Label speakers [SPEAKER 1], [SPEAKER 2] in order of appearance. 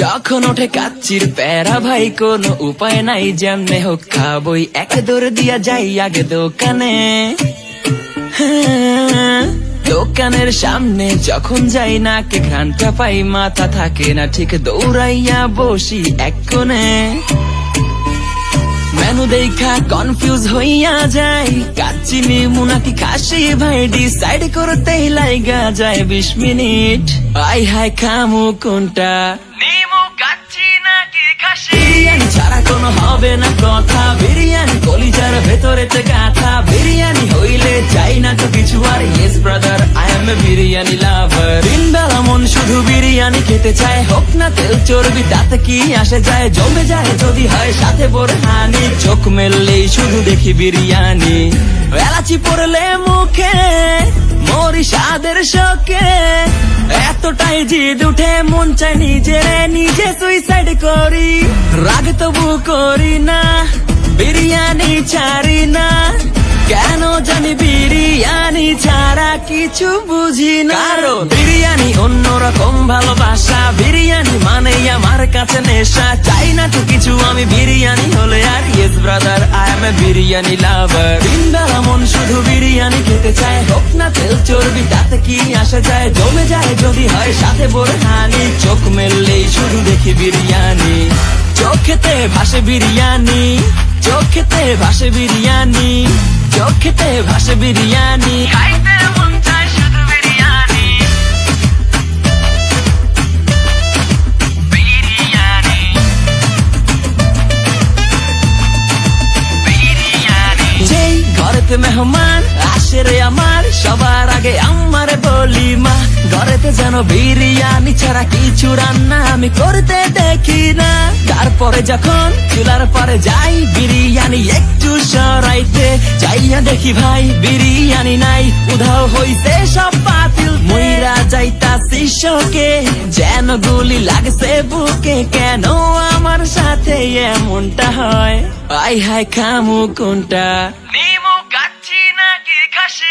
[SPEAKER 1] যখন ওঠে কাচ্চির প্যারা ভাই কোনো উপায় নাই, যেমনে হোক খাবই, এক দৌড় দিয়া যাই আগে দোকানে। দোকানের সামনে যখন যাই না কে ঘ্রাণটা পাই, মাথা থাকে না ঠিক, দৌড়াইয়া বসি এক কোণে। মেনু দেখা কনফিউজ হইয়া যাই, কাচ্চি নিমু নাকি খাসি ভাই ডিসাইড করতেই লাইগা যায় 20 মিনিট। আই হাই খামু কোনটা, নিমু কাচ্চি নাকি খাসি? বিরিয়ানি ছাড়া কোনো হবে না কথা, বিরিয়ানি কলিজার ভেতরেতে গাথা, বিরিয়ানি হইলে চাই না তো কিছু আর। Yes brother, I M A biryani লাভার। দিন বেলা মন শুধু বিরিয়ানি খেতে চায়, হোক না তেল চর্বি তাতে কি আসে যায়, জমে যায় যদি হয় সাথে বোরহানি। চোখ মেললেই শুধু দেখি বিরিয়ানি, এলাচি পড়লে মুখে মরি স্বাদের শোকে। এতটাই জিদ উঠে মন চাই নিজে সুইসাইড করি, রাগ তবু করি না, বিরিয়ানি ছাড়ি না। কেন জানি বিরিয়ানি ছাড়া কিছু বুঝি না, কারণ বিরিয়ানি অন্যরকম ভালোবাসা, বিরিয়ানি মানেই আমার কাছে নেশা। চাই না তো কিছু আমি বিরিয়ানি হলে আর। Yes brother, I M A biryani লাভার। দিন বেলা মন শুধু বিরিয়ানি খেতে চায়, হোক না তেল চর্বি তাতে কি আসে যায়, জমে যায় যদি হয় সাথে বোরহানি। চোখ মেললেই শুধু দেখি বিরিয়ানি, চোখেতে ভাসে বিরিয়ানি, চোখেতে ভাসে বিরিয়ানি, চোখেতে ভাসে বিরিয়ানি। খাইতে মন চায় শুধু বিরিয়ানি, বিরিয়ানি, বিরিয়ানি। যেই ঘরেতে মেহমান আসে রে আমার, সবার আগে আমারে বলি মা, ঘরেতে যেন বিরিয়ানি ছাড়া কিছু রান্না আমি করতে দেখি না। তারপরে যখন চুলার পরে যাই বিরিয়ানি একটু সরাইতে, যাইয়া দেখি ভাই বিরিয়ানি নাই, উধাও হইছে সব পাতিল। মইরা যাইতাছি শোকে, যেন গুলি লাগছে বুকে, কেন আমার সাথে এমনটা হয়? আই হাই খামু কোনটা, নিমু কাচ্চি নাকি খাসি?